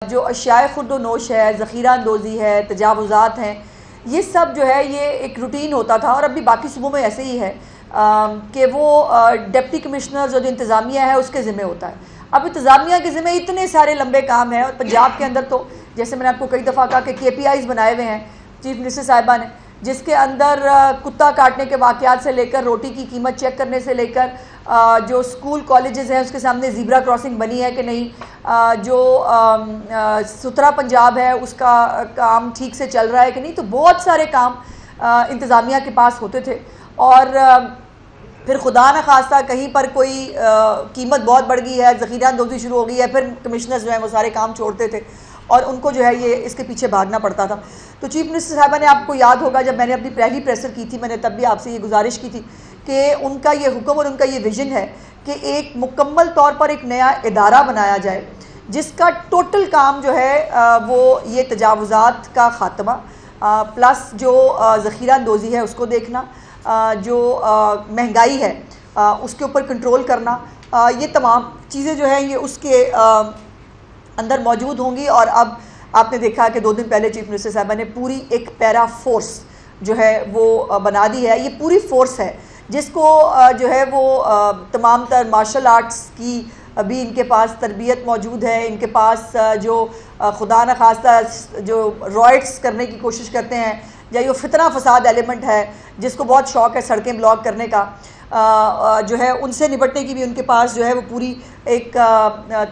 जो अशियाए खुर्द नोश है, ज़ख़ीरा अंदोज़ी है, तजावुज़ात हैं, ये सब जो है ये एक रूटीन होता था और अभी बाकी सूबों में ऐसे ही है कि वो डिप्टी कमिश्नर्स और जो इंतज़ामिया है उसके ज़िम्मे होता है। अब इंतज़ामिया के ज़िम्मे इतने सारे लंबे काम हैं और पंजाब के अंदर तो जैसे मैंने आपको कई दफ़ा कहा कि KPIs बनाए हुए हैं चीफ मिनिस्टर साहिबा ने, जिसके अंदर कुत्ता काटने के वाक़यात से लेकर रोटी की कीमत चेक करने से लेकर जो स्कूल कॉलेजेस हैं उसके सामने ज़ीब्रा क्रॉसिंग बनी है कि नहीं, जो सुथरा पंजाब है उसका काम ठीक से चल रहा है कि नहीं, तो बहुत सारे काम इंतज़ामिया के पास होते थे। और फिर खुदा न खास्ता कहीं पर कोई कीमत बहुत बढ़ गई है, ज़ख़ीरा अंदोज़ी शुरू हो गई है, फिर कमिश्नर्स जो हैं वो सारे काम छोड़ते थे और उनको जो है ये इसके पीछे भागना पड़ता था। तो चीफ मिनिस्टर साहिबा ने, आपको याद होगा जब मैंने अपनी पहली प्रेसर की थी, मैंने तब भी आपसे ये गुजारिश की थी कि उनका ये हुक्म और उनका ये विज़न है कि एक मुकम्मल तौर पर एक नया इदारा बनाया जाए जिसका टोटल काम जो है वो ये तजावुज़ात का ख़ात्मा प्लस जो ज़ख़ीरा अंदोज़ी है उसको देखना, जो महंगाई है उसके ऊपर कंट्रोल करना, ये तमाम चीज़ें जो हैं ये उसके अंदर मौजूद होंगी। और अब आपने देखा कि 2 दिन पहले चीफ मिनिस्टर साहबा ने पूरी एक पैरा फोर्स जो है वो बना दी है। ये पूरी फोर्स है जिसको जो है वो तमाम तर मार्शल आर्ट्स की भी इनके पास तरबियत मौजूद है, इनके पास जो खुदा न खास्ता जो रॉयट्स करने की कोशिश करते हैं या ये फितना फसाद एलिमेंट है जिसको बहुत शौक़ है सड़कें ब्लॉक करने का, जो है उनसे निपटने की भी उनके पास जो है वो पूरी एक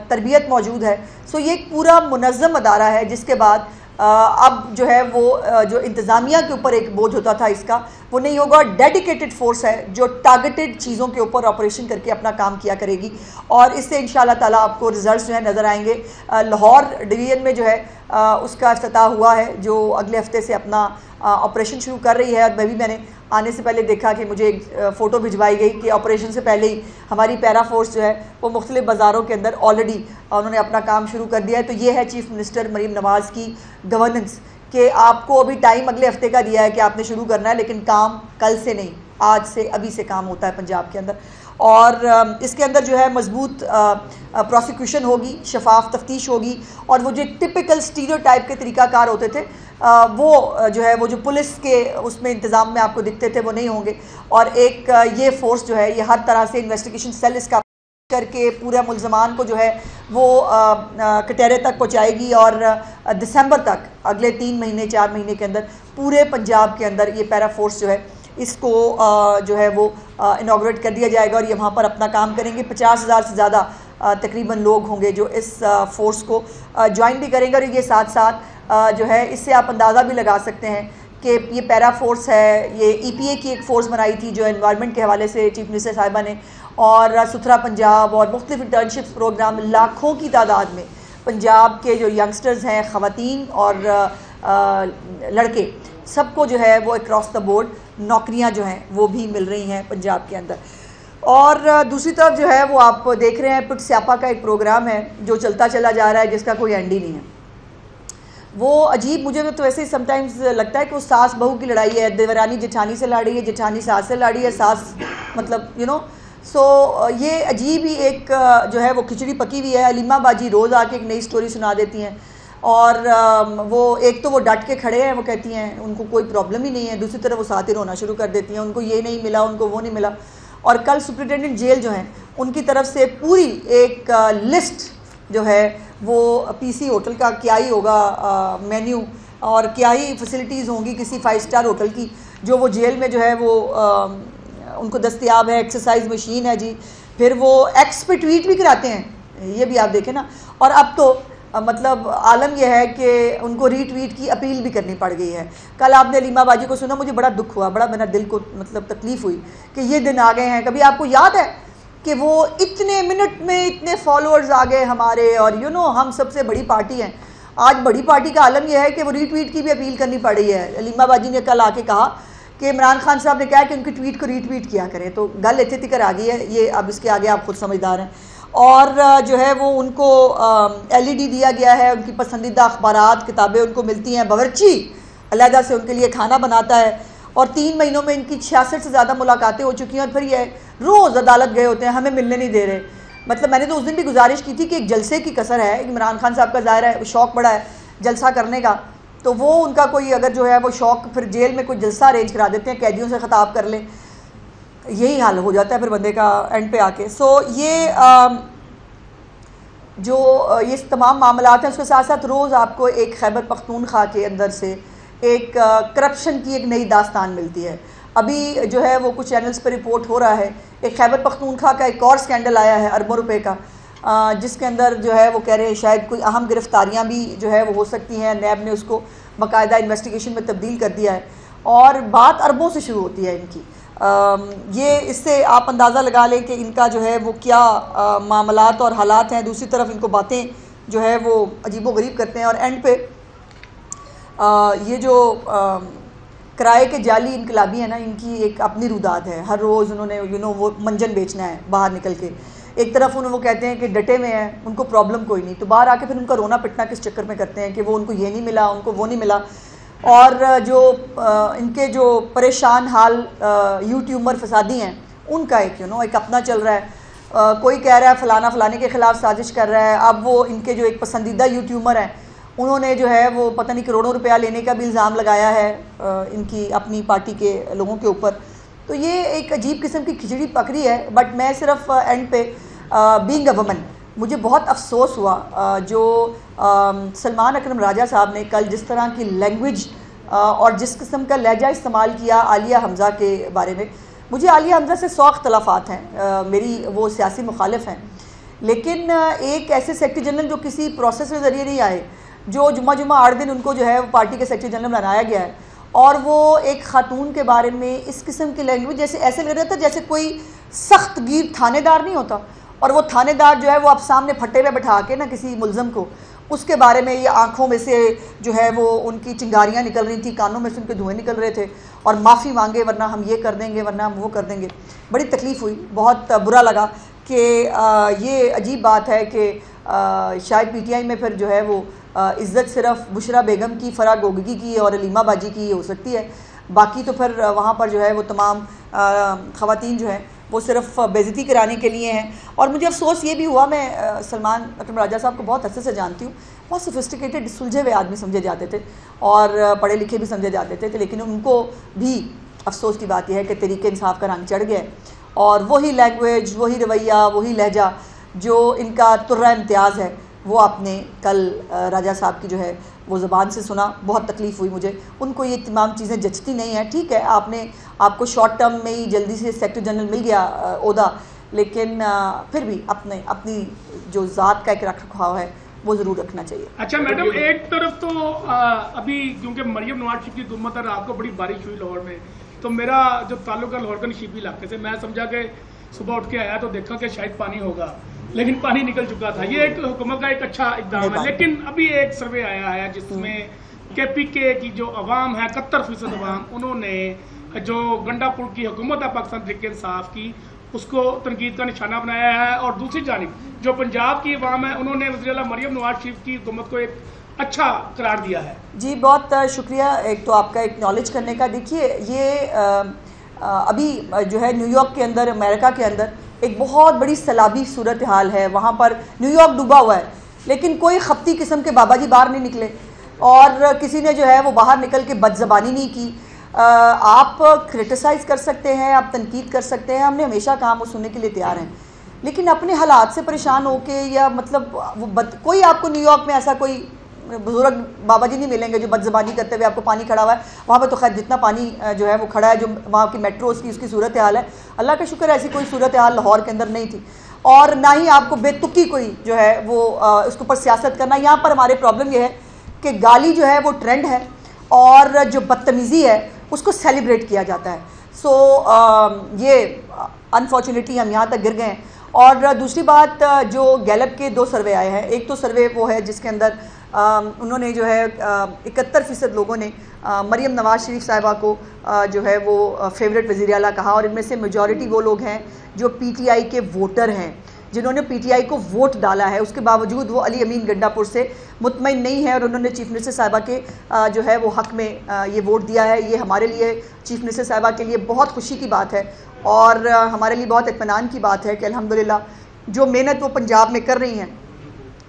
तरबियत मौजूद है। सो ये एक पूरा मुनज़्ज़म अदारा है जिसके बाद अब जो है वो जो इंतज़ामिया के ऊपर एक बोझ होता था इसका वो नहीं होगा। डेडिकेटेड फोर्स है जो टारगेटेड चीज़ों के ऊपर ऑपरेशन करके अपना काम किया करेगी और इससे इंशाअल्लाह ताला आपको रिजल्ट्स जो है नज़र आएंगे। लाहौर डिवीज़न में जो है उसका इफ्तिताह हुआ है जो अगले हफ्ते से अपना ऑपरेशन शुरू कर रही है। और मैंने आने से पहले देखा कि मुझे एक फ़ोटो भिजवाई गई कि ऑपरेशन से पहले ही हमारी पैरा फोर्स जो है वो मुख्तलिफ बाज़ारों के अंदर ऑलरेडी उन्होंने अपना काम शुरू कर दिया है। तो ये है चीफ़ मिनिस्टर मरीम नवाज़ की गवर्नेंस कि आपको अभी टाइम अगले हफ्ते का दिया है कि आपने शुरू करना है, लेकिन काम कल से नहीं, आज से अभी से काम होता है पंजाब के अंदर। और इसके अंदर जो है मजबूत प्रोसिक्यूशन होगी, शफाफ तफ्तीश होगी और वो जो टिपिकल स्टीरियोटाइप के तरीक़ाकार होते थे वो जो है वो जो पुलिस के उसमें इंतज़ाम में आपको दिखते थे वो नहीं होंगे। और एक ये फोर्स जो है ये हर तरह से इन्वेस्टिगेशन सेल इसका करके पूरा मुल्ज़मान को जो है वो कटहरे तक पहुँचाएगी और दिसंबर तक अगले 3 महीने 4 महीने के अंदर पूरे पंजाब के अंदर ये पैरा फोर्स जो है इसको जो है वो इनॉग्रेट कर दिया जाएगा और ये वहाँ पर अपना काम करेंगे। 50,000 से ज़्यादा तकरीबन लोग होंगे जो इस फोर्स को ज्वाइन भी करेंगे। और ये साथ साथ जो है इससे आप अंदाज़ा भी लगा सकते हैं कि ये पैरा फोर्स है, ये EPA की एक फ़ोर्स बनाई थी जो एनवायरनमेंट के हवाले से चीफ मिनिस्टर साहिबा ने, और सुथरा पंजाब और मुख्तलिफ इंटर्नशिप्स प्रोग्राम लाखों की तादाद में पंजाब के जो यंगस्टर्स हैं, ख़वातीन और लड़के, सबको जो है वो अक्रॉस द बोर्ड नौकरियां जो हैं वो भी मिल रही हैं पंजाब के अंदर। और दूसरी तरफ जो है वो आप देख रहे हैं पुट स्यापा का एक प्रोग्राम है जो चलता चला जा रहा है जिसका कोई एंड ही नहीं है। वो अजीब, मुझे तो वैसे ही समटाइम्स लगता है कि वो सास बहू की लड़ाई है, देवरानी जेठानी से लड़ रही है, जेठानी सास से लड़ रही है, सास मतलब सो ये अजीब ही एक जो है वो खिचड़ी पकी हुई है। अलीमा बाजी रोज़ आके एक नई स्टोरी सुना देती हैं और वो एक तो वो डट के खड़े हैं, वो कहती हैं उनको कोई प्रॉब्लम ही नहीं है, दूसरी तरफ वो साथ ही रोना शुरू कर देती हैं, उनको ये नहीं मिला, उनको वो नहीं मिला। और कल सुप्रिटेंडेंट जेल जो हैं उनकी तरफ से पूरी एक लिस्ट जो है वो PC होटल का क्या ही होगा मेन्यू और क्या ही फैसिलिटीज़ होंगी किसी 5 स्टार होटल की जो वो जेल में जो है वो उनको दस्तयाब है। एक्सरसाइज मशीन है जी, फिर वो एक्स पे ट्वीट भी कराते हैं, ये भी आप देखें ना। और अब तो मतलब आलम यह है कि उनको रीट्वीट की अपील भी करनी पड़ गई है। कल आपने अलीमा बाजी को सुना, मुझे बड़ा दुख हुआ, बड़ा मेरा दिल को मतलब तकलीफ़ हुई कि ये दिन आ गए हैं। कभी आपको याद है कि वो इतने मिनट में इतने फॉलोअर्स आ गए हमारे, और हम सबसे बड़ी पार्टी हैं। आज बड़ी पार्टी का आलम यह है कि वो रीट्वीट की भी अपील करनी पड़ रही है। अलीमा बाजी ने कल आके कहा कि इमरान खान साहब ने कहा कि उनकी ट्वीट को रीट्वीट किया करें, तो गल इतने तिकर आ गई है। ये अब इसके आगे आप खुद समझदार हैं। और जो है वो उनको LED दिया गया है, उनकी पसंदीदा अखबारात किताबें उनको मिलती हैं, बावर्ची अलहदा से उनके लिए खाना बनाता है, और 3 महीनों में इनकी 66 से ज़्यादा मुलाकातें हो चुकी हैं। और फिर ये रोज़ अदालत गए होते हैं, हमें मिलने नहीं दे रहे। मतलब मैंने तो उस दिन भी गुजारिश की थी कि एक जलसे की कसर है, इमरान खान साहब का ज़ाहिर है शौक़ बड़ा है जलसा करने का, तो वो उनका कोई अगर जो है वो शौक़ फिर जेल में कोई जलसा अरेंज करा देते हैं, कैदियों से ख़िताब कर लें, यही हाल हो जाता है फिर बंदे का एंड पे आके। सो ये ये तमाम मामलात हैं। उसके साथ साथ रोज़ आपको एक खैबर पख्तूनख्वा के अंदर से एक करप्शन की एक नई दास्तान मिलती है। अभी जो है वो कुछ चैनल्स पर रिपोर्ट हो रहा है, एक खैबर पख्तूनख्वा का एक और स्कैंडल आया है अरबों रुपए का, जिसके अंदर जो है वो कह रहे हैं शायद कोई अहम गिरफ्तारियां भी जो है वो हो सकती हैं। नैब ने उसको बाकायदा इन्वेस्टिगेशन में तब्दील कर दिया है और बात अरबों से शुरू होती है इनकी। ये इससे आप अंदाज़ा लगा लें कि इनका जो है वो क्या मामलात और हालात हैं। दूसरी तरफ इनको बातें जो है वो अजीबो गरीब करते हैं और एंड पे ये जो किराए के जाली इनकलाबी है ना, इनकी एक अपनी रुदाद है। हर रोज़ उन्होंने वो मंजन बेचना है बाहर निकल के। एक तरफ उन्हें वो कहते हैं कि डटे में हैं, उनको प्रॉब्लम कोई नहीं, तो बाहर आके फिर उनका रोना पिटना किस चक्कर में करते हैं कि वो उनको ये नहीं मिला, उनको वो नहीं मिला। और जो इनके जो परेशान हाल यूट्यूबर फसादी हैं, उनका एक एक अपना चल रहा है। कोई कह रहा है फ़लाना फ़लाने के ख़िलाफ़ साजिश कर रहा है। अब वो इनके जो एक पसंदीदा यूट्यूबर हैं, उन्होंने जो है वो पता नहीं करोड़ों रुपया लेने का भी इल्ज़ाम लगाया है इनकी अपनी पार्टी के लोगों के ऊपर। तो ये एक अजीब किस्म की खिचड़ी पकड़ी है। बट मैं सिर्फ एंड पे बीइंग अ वुमन मुझे बहुत अफसोस हुआ जो सलमान अकरम राजा साहब ने कल जिस तरह की लैंग्वेज और जिस किस्म का लहजा इस्तेमाल किया आलिया हमज़ा के बारे में। मुझे आलिया हमज़ा से 100 इख्तलाफात हैं, मेरी वो सियासी मुखालिफ हैं, लेकिन एक ऐसे सेक्रेटरी जनरल जो किसी प्रोसेस के ज़रिए नहीं आए, जो जुम्मा 8 दिन उनको जो है पार्टी के सेक्रेटरी जनरल बनाया गया है, और वो एक खातून के बारे में इस किस्म की लैंग्वेज, जैसे ऐसे लग रहा था जैसे कोई सख्त गिर थानेदार नहीं होता, और वो थानेदार जो है वो अब सामने फट्टे में बैठा के ना किसी मुलज़म को उसके बारे में, ये आँखों में से जो है वो उनकी चिंगारियाँ निकल रही थी, कानों में से उनके धुएँ निकल रहे थे, और माफ़ी मांगे वरना हम ये कर देंगे, वरना हम वो कर देंगे। बड़ी तकलीफ़ हुई, बहुत बुरा लगा कि ये अजीब बात है कि शायद PTI में फिर जो है वो इज़्ज़त सिर्फ बुशरा बेगम की, फ़रा गोगी की और अलीमा बाजी की हो सकती है, बाकी तो फिर वहाँ पर जो है वो तमाम ख़वातीन जो हैं वो सिर्फ बेइज्जती कराने के लिए हैं। और मुझे अफसोस ये भी हुआ, मैं सलमान अकरम राजा साहब को बहुत अच्छे से जानती हूँ, बहुत सोफिस्टिकेटेड सुलझे हुए आदमी समझे जाते थे और पढ़े लिखे भी समझे जाते थे, लेकिन उनको भी अफसोस की बात यह है कि तरीके इंसाफ का रंग चढ़ गया और वही लैंग्वेज, वही रवैया, वही लहजा जो इनका तुर्रा इम्तियाज़ है, वो आपने कल राजा साहब की जो है वो ज़बान से सुना। बहुत तकलीफ़ हुई मुझे। उनको ये तमाम चीज़ें जचती नहीं हैं। ठीक है, आपको शॉर्ट टर्म में ही जल्दी से सेक्रेटरी जनरल मिल गया ओहदा, लेकिन फिर भी अपनी जो ज़ात का एक रख रखाव है वो ज़रूर रखना चाहिए। अच्छा मैडम, एक तरफ तो अभी क्योंकि मरियम नवाज शरीफ की हुकूमत है, रात को बड़ी बारिश हुई लाहौर में, तो मेरा जो ताल्लुक है लाहौर के नशीबी इलाके से, मैं समझा कि सुबह उठ के आया तो देखा कि शायद पानी होगा, लेकिन पानी निकल चुका था। ये एक हुकूमत का एक अच्छा इक़दाम है। लेकिन अभी एक सर्वे आया है जिसमें KPK की जो अवाम है, 71% अवाम, उन्होंने जो गंडापुर की हुकूमत है पाकिस्तान तहरीक इंसाफ की, उसको तनकीद का निशाना बनाया है। और दूसरी जानिब जो पंजाब की अवाम है, उन्होंने वज़ीर आला मरियम नवाज शरीफ की हुकूमत को एक अच्छा करार दिया है। जी बहुत शुक्रिया एक तो आपका एक्नॉलेज करने का। देखिए ये अभी जो है न्यूयॉर्क के अंदर, अमेरिका के अंदर एक बहुत बड़ी सैलाबी सूरत हाल है। वहाँ पर न्यूयॉर्क डूबा हुआ है, लेकिन कोई खपती किस्म के बाबा जी बाहर नहीं निकले और किसी ने जो है वो बाहर निकल के बदज़बानी नहीं की। आप क्रिटिसाइज़ कर सकते हैं, आप तनकीद कर सकते हैं, हमने हमेशा कहा वो सुनने के लिए तैयार हैं, लेकिन अपने हालात से परेशान होके या मतलब कोई आपको न्यूयॉर्क में ऐसा कोई बुजुर्ग बाबा जी नहीं मिलेंगे जो बदज़बानी करते हुए आपको पानी खड़ा हुआ है। वहाँ पे तो खैर जितना पानी जो है वो खड़ा है, जो वहाँ की मेट्रोज़ की उसकी सूरत हाल है, अल्लाह का शुक्र ऐसी कोई सूरत हाल लाहौर के अंदर नहीं थी। और ना ही आपको बेतुकी कोई जो है वो उसके ऊपर सियासत करना। यहाँ पर हमारे प्रॉब्लम ये है कि गाली जो है वो ट्रेंड है और जो बदतमीज़ी है उसको सेलिब्रेट किया जाता है। सो ये अनफॉर्चुनेटली हम यहाँ तक गिर गए हैं। और दूसरी बात, जो गैलप के 2 सर्वे आए हैं, एक तो सर्वे वो है जिसके अंदर उन्होंने जो है 71% लोगों ने मरियम नवाज शरीफ साहिबा को जो है वो फेवरेट वज़ीर आला कहा, और इनमें से मेजॉरिटी वो लोग हैं जो PTI के वोटर हैं, जिन्होंने PTI को वोट डाला है। उसके बावजूद वो अली अमीन गंडापुर से मुतमईन नहीं है और उन्होंने चीफ मिनिस्टर साहिबा के जो है वो हक़ में ये वोट दिया है। ये हमारे लिए, चीफ मिनिस्टर साहिबा के लिए बहुत खुशी की बात है और हमारे लिए बहुत इत्मीनान की बात है कि अल्हम्दुलिल्लाह जो मेहनत वो पंजाब में कर रही हैं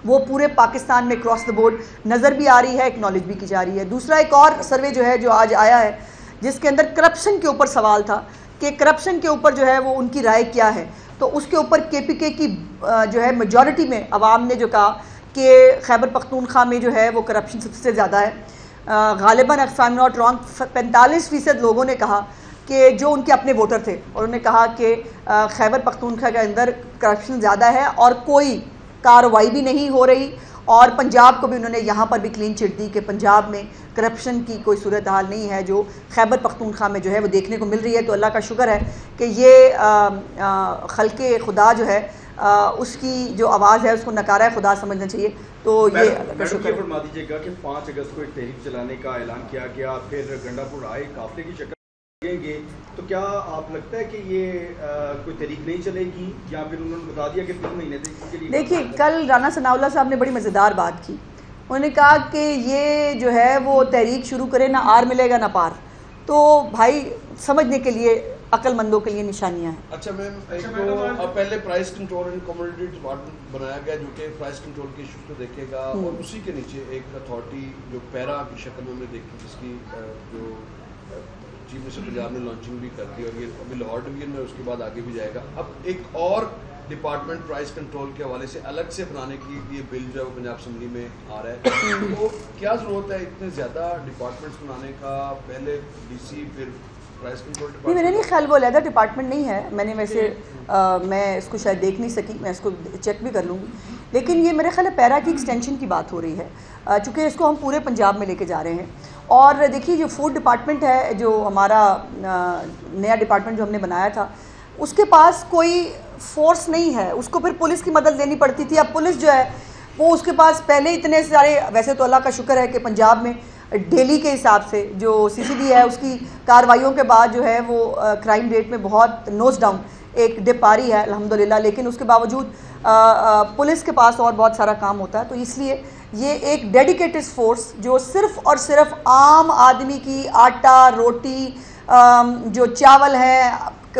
वो पूरे पाकिस्तान में क्रॉस द बोर्ड नज़र भी आ रही है, एक्नॉलेज भी की जा रही है। दूसरा एक और सर्वे जो है जो आज आया है जिसके अंदर करप्शन के ऊपर सवाल था कि करप्शन के ऊपर जो है वो उनकी राय क्या है, तो उसके ऊपर KPK की जो है मेजॉरिटी में आवाम ने जो कहा कि खैबर पख्तूनख्वा में जो है वो करप्शन सबसे ज़्यादा है। गालिबन if I am not wrong 45% लोगों ने कहा कि जो उनके अपने वोटर थे और उन्होंने कहा कि खैबर पख्तूनख्वा के अंदर करप्शन ज़्यादा है और कोई कार्रवाई भी नहीं हो रही। और पंजाब को भी उन्होंने यहाँ पर भी क्लीन चिट दी कि पंजाब में करप्शन की कोई सूरत हाल नहीं है जो खैबर पख्तूनख्वा में जो है वो देखने को मिल रही है। तो अल्लाह का शुक्र है कि ये खल्के खुदा जो है उसकी जो आवाज़ है उसको नकारा खुदा समझना चाहिए। तो ये अल्लाह का शुक्र है। फरमा दीजिएगा कि 5 अगस्त को एक तहरीक चलाने का ऐलान किया गया, फिर गंडापुर आए काफले की शक्ल लगेंगे, तो क्या आप लगता है कि ये कोई तहरीक नहीं चलेगी या फिर उन्होंने बता दिया कि 3 महीने तक के लिए? देखिए, कल राना सनाउल्लाह साहब ने बड़ी मज़ेदार बात की। उन्होंने कहा कि ये जो है वो तहरीक शुरू करे ना आर मिलेगा ना पार। तो भाई समझने के लिए अक्लमंदों के लिए निशानियां हैं। अच्छा मैम, अब पहले price control and commodity department बनाया गया जो कि प्राइस कंट्रोल के इशूज़ को देखेगा और उसी के नीचे एक अथॉरिटी जो पैरा की शक्ल में हमने देखी जिसकी जो चीफ मिनिस्टर पंजाब ने लॉन्चिंग भी कर दी और ये अभी लाहौर डिवीजन में उसके बाद आगे भी जाएगा। अब एक और डिपार्टमेंट प्राइस कंट्रोल के हवाले से अलग से बनाने की ये बिल जो है वो पंजाब असेंबली में आ रहा है, तो क्या ज़रूरत है इतने ज़्यादा डिपार्टमेंट्स बनाने का? पहले DC फिर प्राइस कंट्रोल डिपार्टमेंट। मेरा नहीं ख्याल वो लैदर डिपार्टमेंट नहीं है, मैंने वैसे मैं इसको शायद देख नहीं सकी, मैं इसको चेक भी कर लूँगी। लेकिन ये मेरे ख्याल है पैरा की एक्सटेंशन की बात हो रही है चूँकि इसको हम पूरे पंजाब में लेके जा रहे हैं। और देखिए जो फूड डिपार्टमेंट है जो हमारा नया डिपार्टमेंट जो हमने बनाया था उसके पास कोई फोर्स नहीं है, उसको फिर पुलिस की मदद लेनी पड़ती थी। अब पुलिस जो है वो उसके पास पहले इतने सारे, वैसे तो अल्लाह का शुक्र है कि पंजाब में डेली के हिसाब से जो CCD है उसकी कार्रवाइयों के बाद जो है वो क्राइम रेट में बहुत नोज डाउन एक डिप आ रही है अल्हम्दुलिल्लाह। लेकिन उसके बावजूद पुलिस के पास और बहुत सारा काम होता है। तो इसलिए ये एक डेडिकेटेड फोर्स जो सिर्फ़ और सिर्फ आम आदमी की आटा रोटी जो चावल है,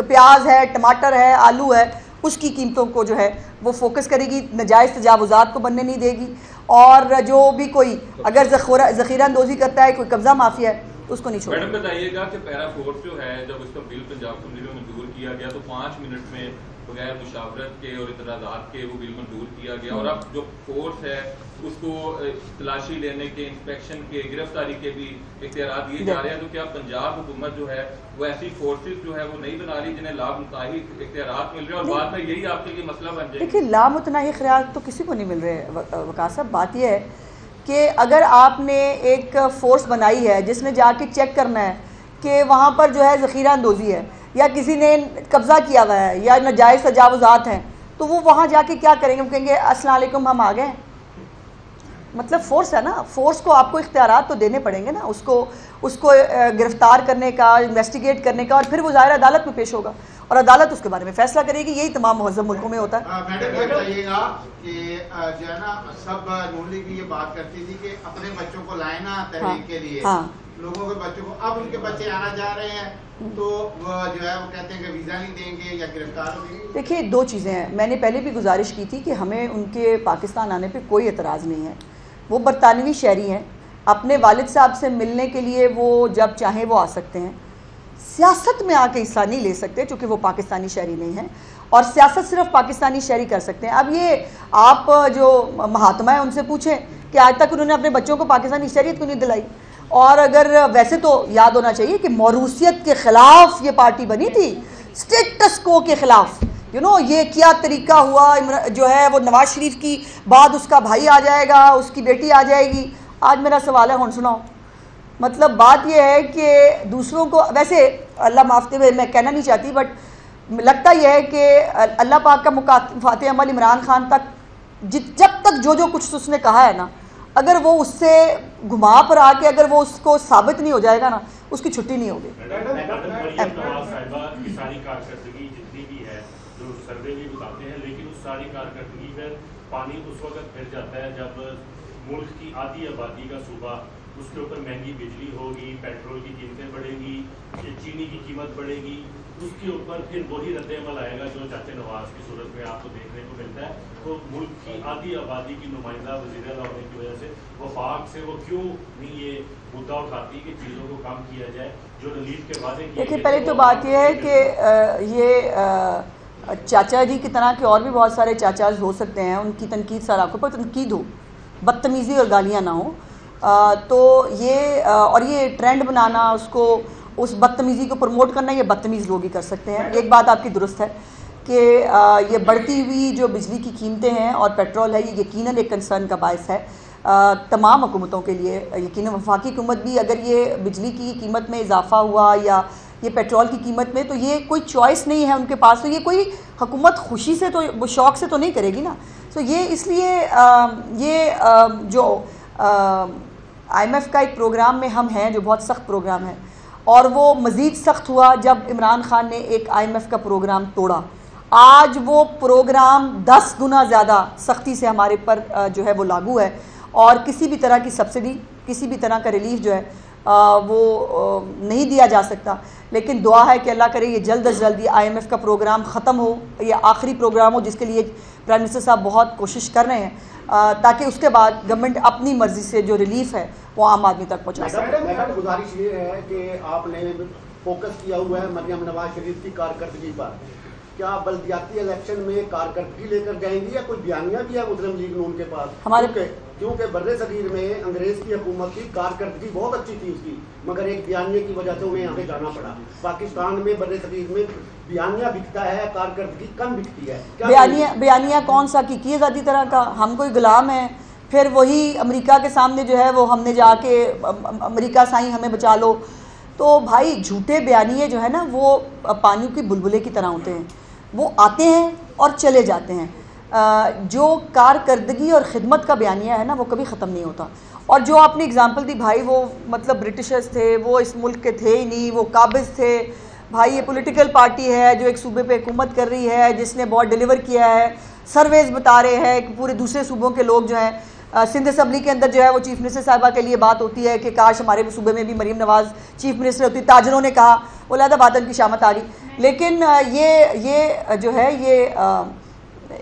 प्याज है, टमाटर है, आलू है, उसकी कीमतों को जो है वो फोकस करेगी, नजायज़ तजावुज़ात को बनने नहीं देगी। और जो भी कोई अगर ज़ख़ीरा अंदोज़ी करता है, कोई कब्ज़ा माफिया है, उसको नहीं छोड़ेगा। मैडम बताइएगा कि पैरा फोर्स जो है जब उसका बिल पंजाब असेंबली में मंजूर किया गया तो 5 मिनट में बगैर मुशावरत के और इतराज़ात के वो बिल मंजूर किया गया और अब जो फोर्स है उसको तलाशी लेने के, इंस्पेक्शन के, गिरफ्तारी के भी इख्तियार दिए जा रहे हैं। तो क्या पंजाब हुकूमत जो है वो ऐसी फोर्सेस जो है वो नहीं बना रही जिन्हें लामुतनाही इख्तियार मिल रहे हैं और बाद में यही आपके लिए मसला बन जाए? देखिए, लामुतनाही इख्तियार तो किसी को नहीं मिल रहे वकास साहब। बात यह है कि अगर आपने एक फ़ोर्स बनाई है जिसने जाके चेक करना है कि वहाँ पर जो है ज़ख़ीरा अंदोज़ी है या किसी ने कब्ज़ा किया हुआ है या नाजायज़ तजावुज़ात हैं, तो वो वहाँ जाके क्या करेंगे? वो कहेंगे अस्सलाम वालेकुम हम आ गए। मतलब फ़ोर्स है ना, फ़ोर्स को आपको इख्तियारात तो देने पड़ेंगे ना, उसको गिरफ़्तार करने का, इन्वेस्टिगेट करने का, और फिर वो ज़ाहिर अदालत में पेश होगा और अदालत उसके बारे में फ़ैसला करेगी। यही तमाम मुहज़्ज़म मुल्कों में होता है। मैडम ये बताइएगा कि जो है ना सब नून लीग ये बात करती थी कि अपने बच्चों को लाए ना तहरीक के लिए, लोगों के बच्चों को, अब उनके बच्चे आना जा रहे हैं तो वो जो है वो कहते हैं कि वीज़ा नहीं देंगे या गिरफ्तार होंगे। देखिए, 2 चीज़ें हैं। मैंने पहले भी गुजारिश की थी कि हमें उनके पाकिस्तान आने पे कोई एतराज़ नहीं है। वो बरतानवी शहरी हैं, अपने वालिद साहब से मिलने के लिए वो जब चाहें वो आ सकते हैं। सियासत में आके हिस्सा नहीं ले सकते क्योंकि वो पाकिस्तानी शहरी नहीं हैं और सियासत सिर्फ पाकिस्तानी शहरी कर सकते हैं। अब ये आप जो महात्मा है उनसे पूछें कि आज तक उन्होंने अपने बच्चों को पाकिस्तानी शहरियत क्यों नहीं दिलाई। और अगर वैसे तो याद होना चाहिए कि मौरूसियत के ख़िलाफ़ ये पार्टी बनी थी, स्टेटस को के ख़िलाफ़। ये क्या तरीका हुआ जो है वो नवाज शरीफ की बाद उसका भाई आ जाएगा, उसकी बेटी आ जाएगी। आज मेरा सवाल है, हुन सुनाओ। मतलब बात यह है कि दूसरों को, वैसे अल्लाह माफ़ते हुए मैं कहना नहीं चाहती, बट लगता यह है कि अल्लाह पाक का मुकाफात अमल इमरान खान तक जब तक जो कुछ उसने कहा है ना, अगर वो उससे घुमा पर आके अगर वो उसको साबित नहीं हो जाएगा ना, उसकी छुट्टी नहीं होगी। सर्वे भी बताते हैं, लेकिन उस सारी कारकर्दगी में पानी उस वक्त फिर जाता है जब मुल्क की आधी आबादी का सूबा, उसके ऊपर महंगी बिजली होगी, पेट्रोल की कीमतें बढ़ेगी, चीनी की कीमत बढ़ेगी, उसके ऊपर फिर वही रद्द-ए-अमल आएगा जो चाचा नवाज की सूरत में आपको देखने को मिलता है। तो मुल्क की आधी आबादी की नुमाइंदा वज़ीर आला होने की वजह से वफाक से वो क्यों नहीं ये मुद्दा उठाती कि चीज़ों को कम किया जाए, जो रिलीफ के वादे किए। देखिए, पहले तो बात यह है कि ये चाचा जी की तरह के और भी बहुत सारे चाचाज हो सकते हैं, उनकी तनकीद सर आंखों पर तनकीद हो, बदतमीज़ी और गालियाँ ना हो। तो ये और ये ट्रेंड बनाना, उसको उस बदतमीज़ी को प्रमोट करना, ये बदतमीज़ लोग ही कर सकते हैं। एक बात आपकी दुरुस्त है कि ये बढ़ती हुई जो बिजली की कीमतें हैं और पेट्रोल है, ये यकीनन एक कंसर्न का बायस है तमाम हुकूमतों के लिए। यकीनन वफाकी हुकूमत भी अगर ये बिजली की कीमत में इजाफा हुआ या ये पेट्रोल की कीमत में, तो ये कोई चॉइस नहीं है उनके पास। तो ये कोई हुकूमत खुशी से तो, वो शौक़ से तो नहीं करेगी ना। तो ये इसलिए ये जो IMF का एक प्रोग्राम में हम हैं, जो बहुत सख्त प्रोग्राम है, और वो मज़ीद सख्त हुआ जब इमरान खान ने एक IMF का प्रोग्राम तोड़ा। आज वो प्रोग्राम 10 गुना ज़्यादा सख्ती से हमारे पर जो है वो लागू है, और किसी भी तरह की सब्सिडी, किसी भी तरह का रिलीफ जो है वो नहीं दिया जा सकता। लेकिन दुआ है कि अल्लाह करे ये जल्द अज जल्द ये IMF का प्रोग्राम ख़त्म हो, ये आखिरी प्रोग्राम हो, जिसके लिए प्राइम मिनिस्टर साहब बहुत कोशिश कर रहे हैं, ताकि उसके बाद गवर्नमेंट अपनी मर्ज़ी से जो रिलीफ है वो आम आदमी तक पहुँचा सके। मैडम, गुजारिश ये है कि आपने फोकस किया हुआ है मरियम नवाज शरीफ की कारकर्दगी पर। क्या बल्दियाती इलेक्शन में कारकर्दगी लेकर जाएंगी या कोई बयानिया भी है मुस्लिम लीग नून के पास? हमारे क्योंकि बर्रे सगीर में अंग्रेज की हुकूमत की कारकर्दगी बहुत अच्छी थी उसकी, मगर एक बयानिया की वजह से उन्हें यहाँ पे जाना पड़ा। पाकिस्तान में बर्रे सगीर में बयानिया बिकता है, कारकर्दगी कम बिकती है। बयानिया कौन सा की आज़ादी तरह का? हम कोई गुलाम है? फिर वही अमेरिका के सामने जो है वो हमने जाके अमेरिका साईं हमें बचा लो। तो भाई झूठे बयानिए जो है ना, वो पानी की बुलबुले की तरह होते हैं, वो आते हैं और चले जाते हैं। जो कारकर्दगी और ख़िदमत का बयानिया है ना, वो कभी ख़त्म नहीं होता। और जो आपने एग्ज़ाम्पल दी भाई, वो मतलब ब्रिटिशर्स थे, वो इस मुल्क के थे ही नहीं, वो काबिज़ थे। भाई ये पॉलिटिकल पार्टी है जो एक सूबे पे हुकूमत कर रही है, जिसने बहुत डिलीवर किया है। सर्वेज बता रहे हैं कि पूरे दूसरे सूबों के लोग जो हैं, सिंध असम्बली के अंदर जो है वो चीफ़ मिनिस्टर साहिबा के लिए बात होती है कि काश हमारे सूबे में भी मरीम नवाज़ चीफ़ मिनिस्टर होती। ताजरों ने कहा, वो लहदा बात उनकी शामत आ गई। लेकिन ये जो है ये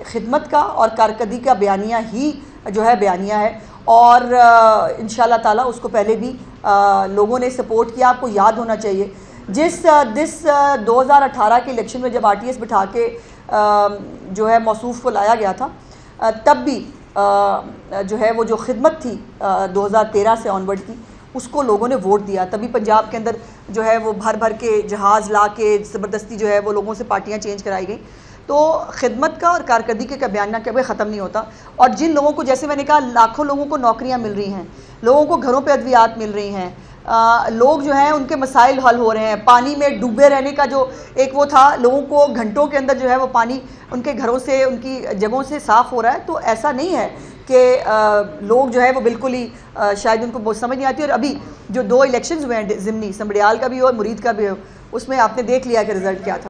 खिदमत का और कारकर्दगी का बयानिया ही जो है बयानिया है, और इंशाअल्लाह ताला उसको पहले भी लोगों ने सपोर्ट किया। आपको याद होना चाहिए जिस 2018 के इलेक्शन में जब RTS बिठा के जो है मौसूफ को लाया गया था, तब भी जो है वो जो खिदमत थी 2013 से ऑनवर्ड की, उसको लोगों ने वोट दिया। तभी पंजाब के अंदर जो है वो भर भर के जहाज़ ला के ज़बरदस्ती जो है वो लोगों से पार्टियां चेंज कराई गई। तो खिदमत का और कारकर्दगी का बयान कभी ख़त्म नहीं होता। और जिन लोगों को, जैसे मैंने कहा, लाखों लोगों को नौकरियां मिल रही हैं, लोगों को घरों पे अद्वियात मिल रही हैं, लोग जो हैं उनके मसाइल हल हो रहे हैं। पानी में डूबे रहने का जो एक वो था, लोगों को घंटों के अंदर जो है वो पानी उनके घरों से, उनकी जगहों से साफ़ हो रहा है। तो ऐसा नहीं है कि लोग जो है वो बिल्कुल ही शायद उनको बहुत समझ नहीं आती। और अभी जो 2 इलेक्शंस हुए हैं ज़िमनी, समड़ियाल का भी और मुरीद का भी हो, उसमें आपने देख लिया कि रिज़ल्ट क्या था।